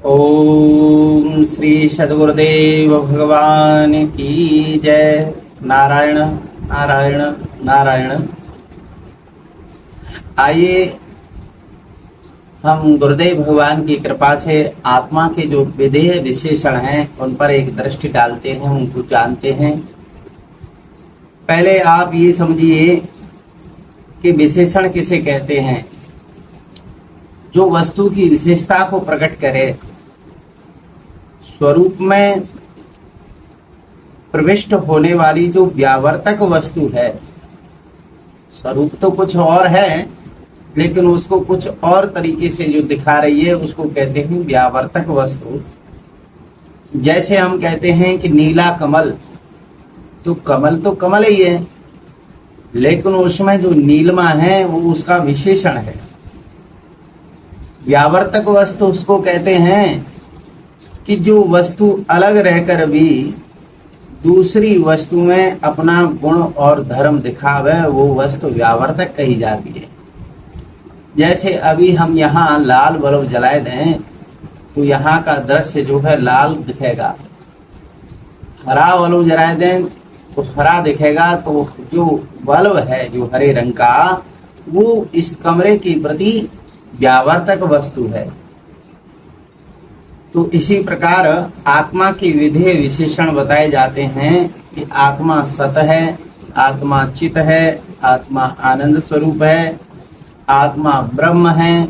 ओम श्री सद्गुरुदेव भगवान की जय। नारायण नारायण नारायण। आइए हम गुरुदेव भगवान की कृपा से आत्मा के जो विधेय विशेषण हैं उन पर एक दृष्टि डालते हैं, उनको जानते हैं। पहले आप ये समझिए कि विशेषण किसे कहते हैं। जो वस्तु की विशेषता को प्रकट करे, स्वरूप में प्रविष्ट होने वाली जो व्यावर्तक वस्तु है। स्वरूप तो कुछ और है, लेकिन उसको कुछ और तरीके से जो दिखा रही है उसको कहते हैं व्यावर्तक वस्तु। जैसे हम कहते हैं कि नीला कमल, तो कमल ही है, लेकिन उसमें जो नीलमा है वो उसका विशेषण है। व्यावर्तक वस्तु उसको कहते हैं कि जो वस्तु अलग रहकर भी दूसरी वस्तु में अपना गुण और धर्म दिखावे, वो वस्तु व्यावर्तक कही जाती है। जैसे अभी हम यहाँ लाल बल्ब जलाए दें तो यहाँ का दृश्य जो है लाल दिखेगा, हरा बल्ब जलाए दें तो हरा दिखेगा। तो जो बल्ब है जो हरे रंग का, वो इस कमरे की प्रति व्यावर्तक वस्तु है। तो इसी प्रकार आत्मा के विधेय विशेषण बताए जाते हैं कि आत्मा सत है, आत्मा चित है, आत्मा आनंद स्वरूप है, आत्मा ब्रह्म है,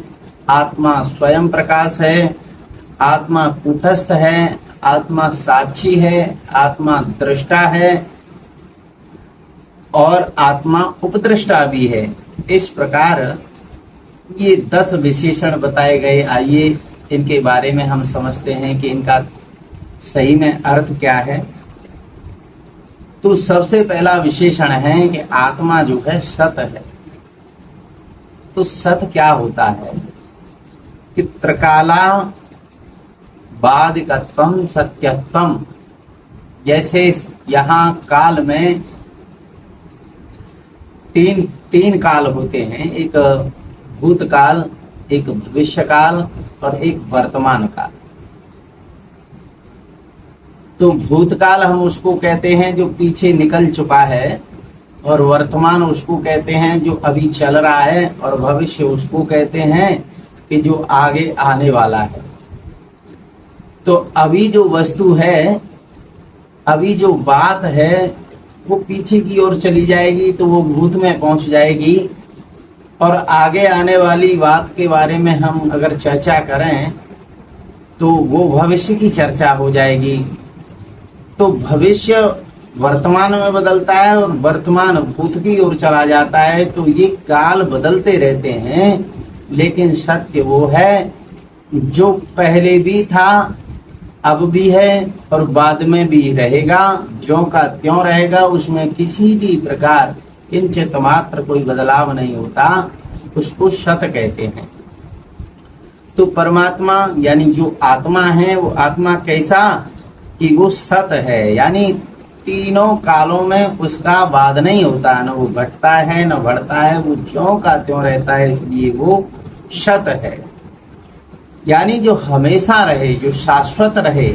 आत्मा स्वयं प्रकाश है, आत्मा कूटस्थ है, आत्मा साक्षी है, आत्मा दृष्टा है और आत्मा उपद्रष्टा भी है। इस प्रकार ये 10 विशेषण बताए गए। आइए इनके बारे में हम समझते हैं कि इनका सही में अर्थ क्या है। तो सबसे पहला विशेषण है कि आत्मा जो है सत है। तो सत क्या होता है कि त्रिकाला बाधिकत्वम सत्यत्वम। जैसे यहाँ काल में तीन काल होते हैं, एक भूतकाल, एक भविष्य काल और एक वर्तमान काल। तो भूतकाल हम उसको कहते हैं जो पीछे निकल चुका है, और वर्तमान उसको कहते हैं जो अभी चल रहा है, और भविष्य उसको कहते हैं कि जो आगे आने वाला है। तो अभी जो वस्तु है, अभी जो बात है, वो पीछे की ओर चली जाएगी तो वो भूत में पहुंच जाएगी, और आगे आने वाली बात के बारे में हम अगर चर्चा करें तो वो भविष्य की चर्चा हो जाएगी। तो भविष्य वर्तमान में बदलता है और वर्तमान भूत की ओर चला जाता है। तो ये काल बदलते रहते हैं, लेकिन सत्य वो है जो पहले भी था, अब भी है और बाद में भी रहेगा। ज्यों का त्यों रहेगा, उसमें किसी भी प्रकार किंचित मात्र कोई बदलाव नहीं होता। उसको सत कहते हैं। तो परमात्मा यानी जो आत्मा है, वो आत्मा कैसा कि वो सत है, यानी तीनों कालों में उसका बाद नहीं होता, न वो घटता है न बढ़ता है, वो ज्यों का त्यों रहता है, इसलिए वो सत है। यानी जो हमेशा रहे, जो शाश्वत रहे,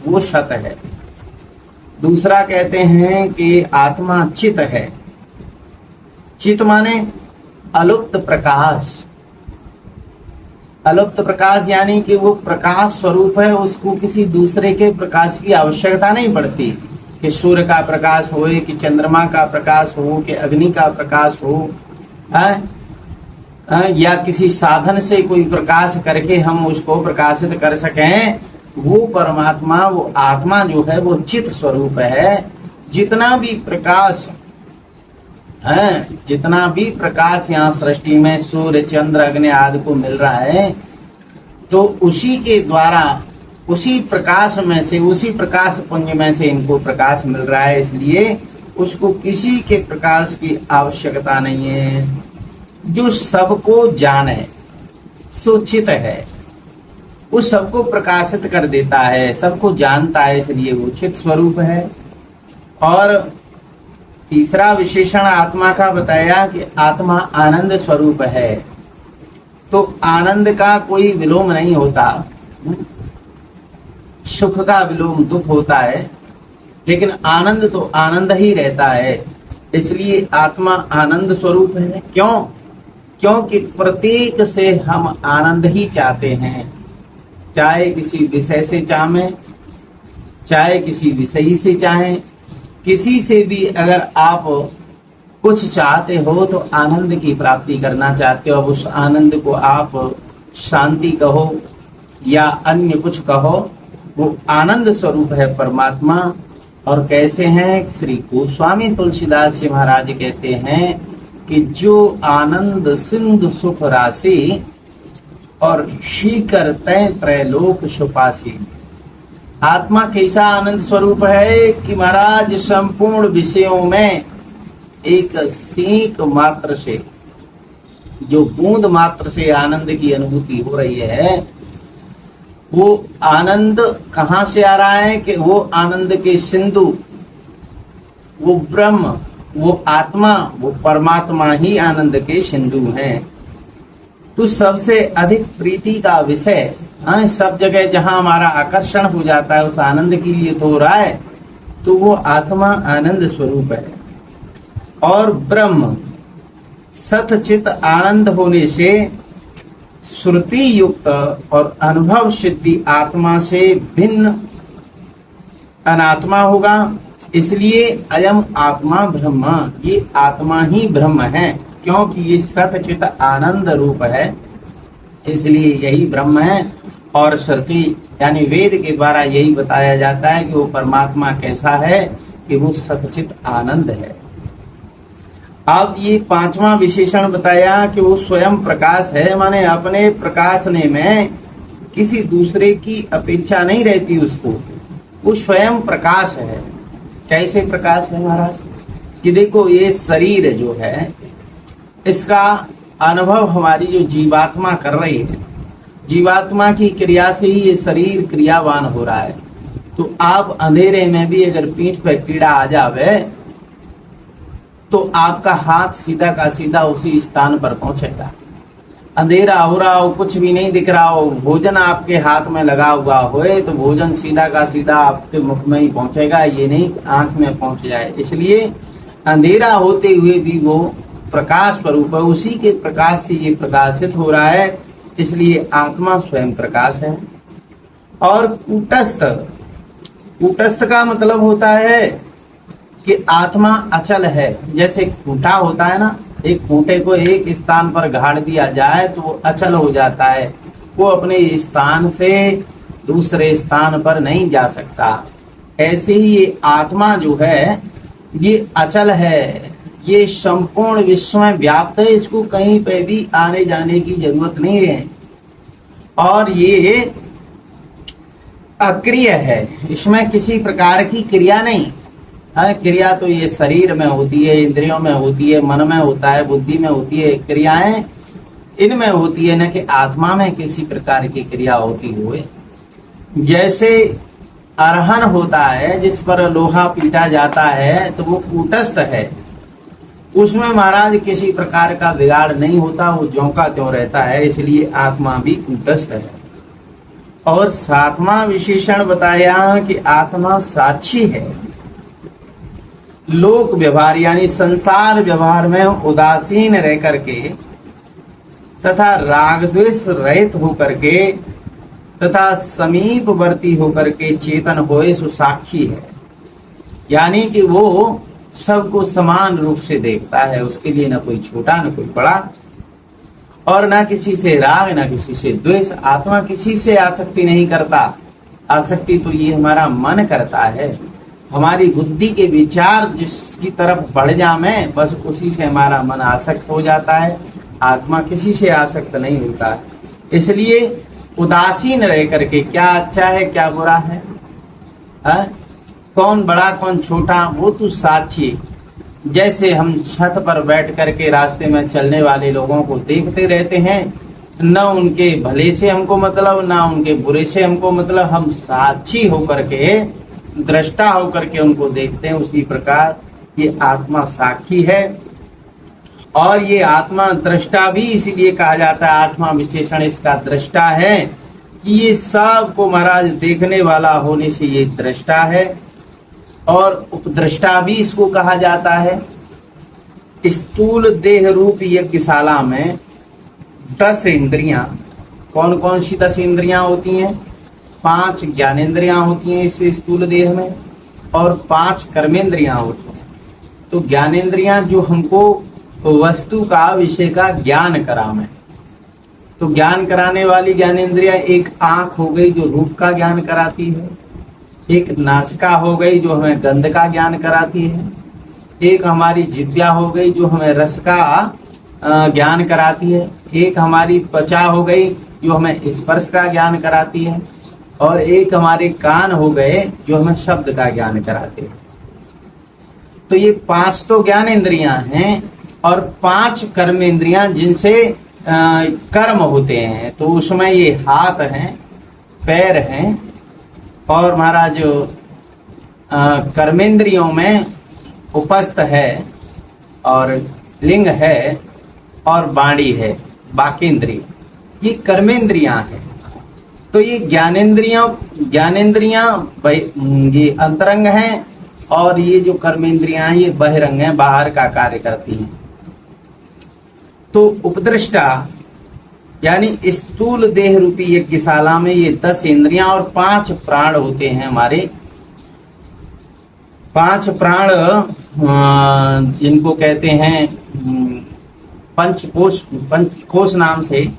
वो सत है। दूसरा कहते हैं कि आत्मा चित है। चित माने अलुप्त प्रकाश। अलुप्त प्रकाश यानी कि वो प्रकाश स्वरूप है, उसको किसी दूसरे के प्रकाश की आवश्यकता नहीं पड़ती कि सूर्य का प्रकाश हो, कि चंद्रमा का प्रकाश हो, कि अग्नि का प्रकाश हो, या किसी साधन से कोई प्रकाश करके हम उसको प्रकाशित कर सकें। वो परमात्मा, वो आत्मा जो है वो चित स्वरूप है। जितना भी प्रकाश है, जितना भी प्रकाश यहाँ सृष्टि में सूर्य चंद्र अग्नि आदि को मिल रहा है, तो उसी के द्वारा, उसी प्रकाश में से, उसी प्रकाश पुंज में से इनको प्रकाश मिल रहा है। इसलिए उसको किसी के प्रकाश की आवश्यकता नहीं है। जो सबको जाने, सुचित है, वो सबको प्रकाशित कर देता है, सबको जानता है, इसलिए वो चित स्वरूप है। और तीसरा विशेषण आत्मा का बताया कि आत्मा आनंद स्वरूप है। तो आनंद का कोई विलोम नहीं होता। सुख का विलोम दुख होता है, लेकिन आनंद तो आनंद ही रहता है। इसलिए आत्मा आनंद स्वरूप है। क्यों? क्योंकि प्रत्येक से हम आनंद ही चाहते हैं, चाहे किसी विषय से चाहें, चाहे किसी विषयी से चाहें, किसी से भी अगर आप कुछ चाहते हो तो आनंद की प्राप्ति करना चाहते हो। अब उस आनंद को आप शांति कहो या अन्य कुछ कहो, वो आनंद स्वरूप है परमात्मा। और कैसे हैं? श्री गोस्वामी तुलसीदास जी महाराज कहते हैं कि जो आनंद सिंधु सुख राशि और शीकर तय त्रैलोक सुपासी। आत्मा कैसा आनंद स्वरूप है कि महाराज संपूर्ण विषयों में एक सीख मात्र से, जो बूंद मात्र से आनंद की अनुभूति हो रही है, वो आनंद कहाँ से आ रहा है? कि वो आनंद के सिंधु, वो ब्रह्म, वो आत्मा, वो परमात्मा ही आनंद के सिंधु हैं। तो सबसे अधिक प्रीति का विषय, सब जगह जहां हमारा आकर्षण हो जाता है उस आनंद के लिए तो हो रहा है, तो वो आत्मा आनंद स्वरूप है। और ब्रह्म सतचित आनंद होने से श्रुति युक्त और अनुभव सिद्धि आत्मा से भिन्न अनात्मा होगा। इसलिए अयम आत्मा ब्रह्म, ये आत्मा ही ब्रह्म है, क्योंकि ये सतचित आनंद रूप है, इसलिए यही ब्रह्म है। और श्रुति यानी वेद के द्वारा यही बताया जाता है कि वो परमात्मा कैसा है कि वो सतचित आनंद है। अब ये पांचवा विशेषण बताया कि वो स्वयं प्रकाश है, माने अपने प्रकाशने में किसी दूसरे की अपेक्षा नहीं रहती उसको, वो स्वयं प्रकाश है। कैसे प्रकाश है महाराज? कि देखो ये शरीर जो है इसका अनुभव हमारी जो जीवात्मा कर रही है, जीवात्मा की क्रिया से ही ये शरीर क्रियावान हो रहा है। तो आप अंधेरे में भी अगर पीठ पे कीड़ा आ जावे तो आपका हाथ सीधा का सीधा उसी स्थान पर पहुंचेगा। अंधेरा हो रहा हो, कुछ भी नहीं दिख रहा हो, भोजन आपके हाथ में लगा हुआ होए तो भोजन सीधा का सीधा आपके मुख में ही पहुंचेगा, ये नहीं आंख में पहुंच जाए। इसलिए अंधेरा होते हुए भी वो प्रकाश स्वरूप है, उसी के प्रकाश से ये प्रकाशित हो रहा है, इसलिए आत्मा स्वयं प्रकाश है। और कूटस्थ, कूटस्थ का मतलब होता है कि आत्मा अचल है। जैसे खूंटा होता है ना, एक खूंटे को एक स्थान पर गाड़ दिया जाए तो वो अचल हो जाता है, वो अपने स्थान से दूसरे स्थान पर नहीं जा सकता। ऐसे ही ये आत्मा जो है ये अचल है, ये संपूर्ण विश्व में व्याप्त है, इसको कहीं पे भी आने जाने की जरूरत नहीं है। और ये अक्रिय है, इसमें किसी प्रकार की क्रिया नहीं है। क्रिया तो ये शरीर में होती है, इंद्रियों में होती है, मन में होता है, बुद्धि में होती है, क्रियाएं इनमें होती है, न कि आत्मा में किसी प्रकार की क्रिया होती हुए। जैसे अरहन होता है जिस पर लोहा पीटा जाता है तो वो कूटस्थ है, उसमें महाराज किसी प्रकार का बिगाड़ नहीं होता, वो ज्यों का त्यों रहता है, इसलिए आत्मा भी कूटस्थ है। और सातवां विशेषण बताया कि आत्मा साक्षी है। लोक व्यवहार यानी संसार व्यवहार में उदासीन रह करके तथा राग द्वेष रहित होकर के तथा समीपवर्ती होकर के चेतन होए सो साक्षी है। यानी कि वो सबको समान रूप से देखता है, उसके लिए न कोई छोटा न कोई बड़ा, और ना किसी से राग ना किसी से द्वेष। आत्मा किसी से आसक्ति नहीं करता। आसक्ति तो ये हमारा मन करता है, हमारी बुद्धि के विचार जिसकी तरफ बढ़ जाए बस उसी से हमारा मन आसक्त हो जाता है। आत्मा किसी से आसक्त नहीं होता है, इसलिए उदासीन रह करके क्या अच्छा है क्या बुरा है, कौन बड़ा कौन छोटा, वो तो साक्षी। जैसे हम छत पर बैठ करके रास्ते में चलने वाले लोगों को देखते रहते हैं, न उनके भले से हमको मतलब न उनके बुरे से हमको मतलब, हम साक्षी होकर के दृष्टा होकर के उनको देखते हैं। उसी प्रकार ये आत्मा साक्षी है और ये आत्मा दृष्टा भी इसीलिए कहा जाता है। आठवां विशेषण इसका दृष्टा है कि ये सब को महाराज देखने वाला होने से ये दृष्टा है, और उपदृष्टा भी इसको कहा जाता है। स्थूल देह रूप यज्ञशाला में 10 इंद्रियां, कौन कौन सी 10 इंद्रियां होती हैं? 5 ज्ञानेंद्रियां होती हैं इस स्थूल देह में, और 5 कर्मेंद्रियां होती हैं। तो ज्ञानेंद्रियां जो हमको वस्तु का, विषय का ज्ञान करावे, तो ज्ञान कराने वाली ज्ञानेंद्रियां, एक आंख हो गई जो रूप का ज्ञान कराती है, एक नासिका हो गई जो हमें गंध का ज्ञान कराती है, एक हमारी जिह्वा हो गई जो हमें रस का ज्ञान कराती है, एक हमारी त्वचा हो गई जो हमें स्पर्श का ज्ञान कराती है, और एक हमारे कान हो गए जो हमें शब्द का ज्ञान कराते हैं। तो ये 5 तो ज्ञान इंद्रियां हैं, और 5 कर्म इंद्रियां जिनसे कर्म होते हैं। तो उसमें ये हाथ हैं, पैर हैं, और महाराज कर्मेंद्रियों में उपस्थ है, और लिंग है, और वाणी है, बाकेंद्रिय, ये कर्मेंद्रियां हैं। तो ये ज्ञानेंद्रियां ये अंतरंग हैं, और ये जो कर्मेंद्रियां हैं ये बहिरंग हैं, बाहर का कार्य करती हैं। तो उपदृष्टा यानी स्थूल देह रूपी यज्ञशाला में ये 10 इंद्रियां और 5 प्राण होते हैं हमारे। 5 प्राण जिनको कहते हैं पंचकोश नाम से,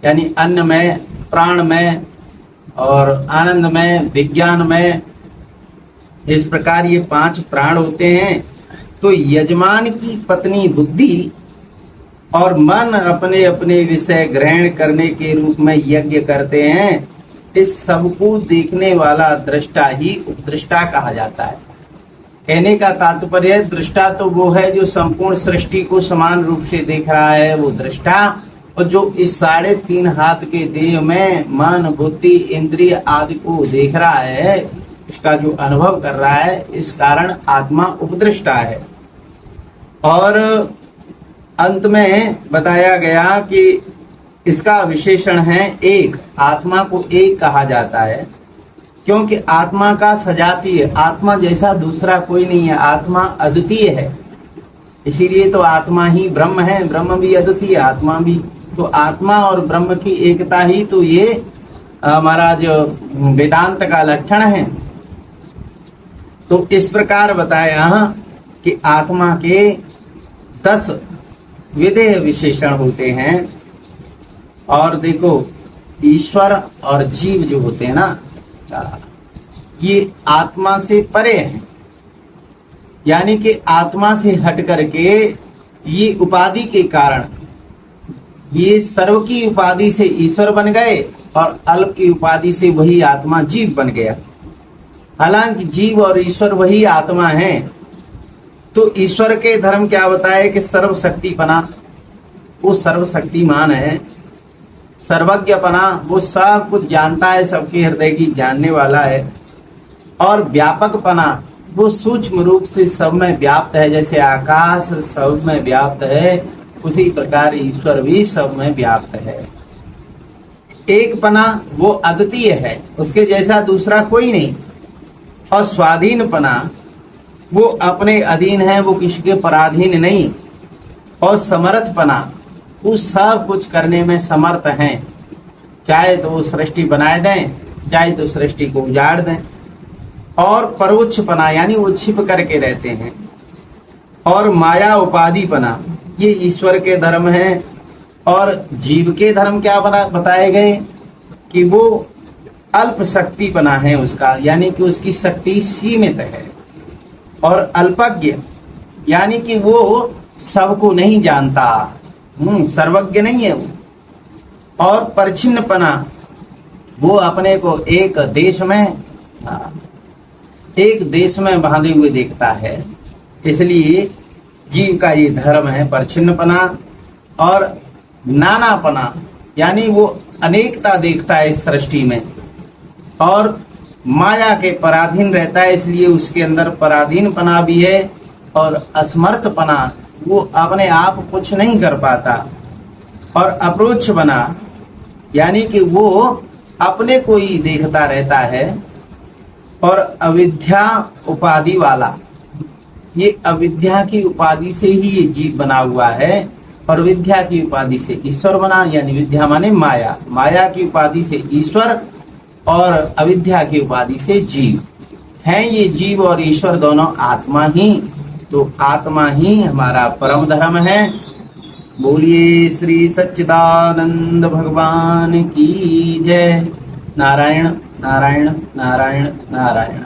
यानी अन्न में, प्राण में, और आनंद में, विज्ञान में, इस प्रकार ये 5 प्राण होते हैं। तो यजमान की पत्नी बुद्धि और मन अपने अपने विषय ग्रहण करने के रूप में यज्ञ करते हैं। इस सबको देखने वाला दृष्टा ही उपदृष्टा कहा जाता है। कहने का तात्पर्य, दृष्टा तो वो है जो संपूर्ण सृष्टि को समान रूप से देख रहा है, वो दृष्टा, और जो इस 3.5 हाथ के देह में मन, बुद्धि, इंद्रिय आदि को देख रहा है, इसका जो अनुभव कर रहा है, इस कारण आत्मा उपदृष्टा है। और अंत में बताया गया कि इसका विशेषण है एक। आत्मा को एक कहा जाता है क्योंकि आत्मा का सजातीय, आत्मा जैसा दूसरा कोई नहीं है, आत्मा अद्वितीय है। इसीलिए तो आत्मा ही ब्रह्म है, ब्रह्म भी अद्वितीय, आत्मा भी। तो आत्मा और ब्रह्म की एकता ही तो ये हमारा जो वेदांत का लक्षण है। तो इस प्रकार बताया कि आत्मा के 10 विधेय विशेषण होते हैं। और देखो, ईश्वर और जीव जो होते हैं ना, ये आत्मा से परे हैं, यानी कि आत्मा से हट करके ये उपाधि के कारण ये सर्व की उपाधि से ईश्वर बन गए, और अल्प की उपाधि से वही आत्मा जीव बन गया। हालांकि जीव और ईश्वर वही आत्मा है। तो ईश्वर के धर्म क्या बताए कि सर्वशक्तिपना, वो सर्वशक्तिमान है। सर्वज्ञपना, वो सब कुछ जानता है, सबके हृदय की जानने वाला है। और व्यापकपना, वो सूक्ष्म रूप से सब में व्याप्त है। जैसे आकाश सब में व्याप्त है, उसी प्रकार ईश्वर भी सब में व्याप्त है। एकपना, वो अद्वितीय है, उसके जैसा दूसरा कोई नहीं। और स्वाधीनपना, वो अपने अधीन है, वो किसी के पराधीन नहीं। और समर्थपना, वो सब कुछ करने में समर्थ हैं, चाहे तो वो सृष्टि बनाए दें, चाहे तो सृष्टि को उजाड़ दें। और परोक्षपना, यानी वो छिप करके रहते हैं। और माया उपाधिपना, ये ईश्वर के धर्म हैं। और जीव के धर्म क्या बताए गए कि वो अल्प शक्तिपना है उसका, यानी कि उसकी शक्ति सीमित है। और अल्पज्ञ, यानी कि वो सबको नहीं जानता, सर्वज्ञ नहीं है वो। और परिच्छिन्नपना, वो अपने को एक देश में बांधे हुए देखता है। इसलिए जीव का ये धर्म है परिच्छिन्नपना। और नानापना, यानी वो अनेकता देखता है इस सृष्टि में। और माया के पराधीन रहता है, इसलिए उसके अंदर पराधीनपना भी है। और असमर्थपना, वो अपने आप कुछ नहीं कर पाता। और अप्रोक्षपना, यानी कि वो अपने को ही देखता रहता है और अविद्या उपाधि वाला, ये अविद्या की उपाधि से ही ये जीव बना हुआ है और विद्या की उपाधि से ईश्वर बना, यानी विद्या माने माया, माया की उपाधि से ईश्वर और अविद्या की उपाधि से जीव हैं। ये जीव और ईश्वर दोनों आत्मा ही, तो आत्मा ही हमारा परम धर्म है। बोलिए श्री सच्चिदानंद भगवान की जय। नारायण नारायण नारायण नारायण।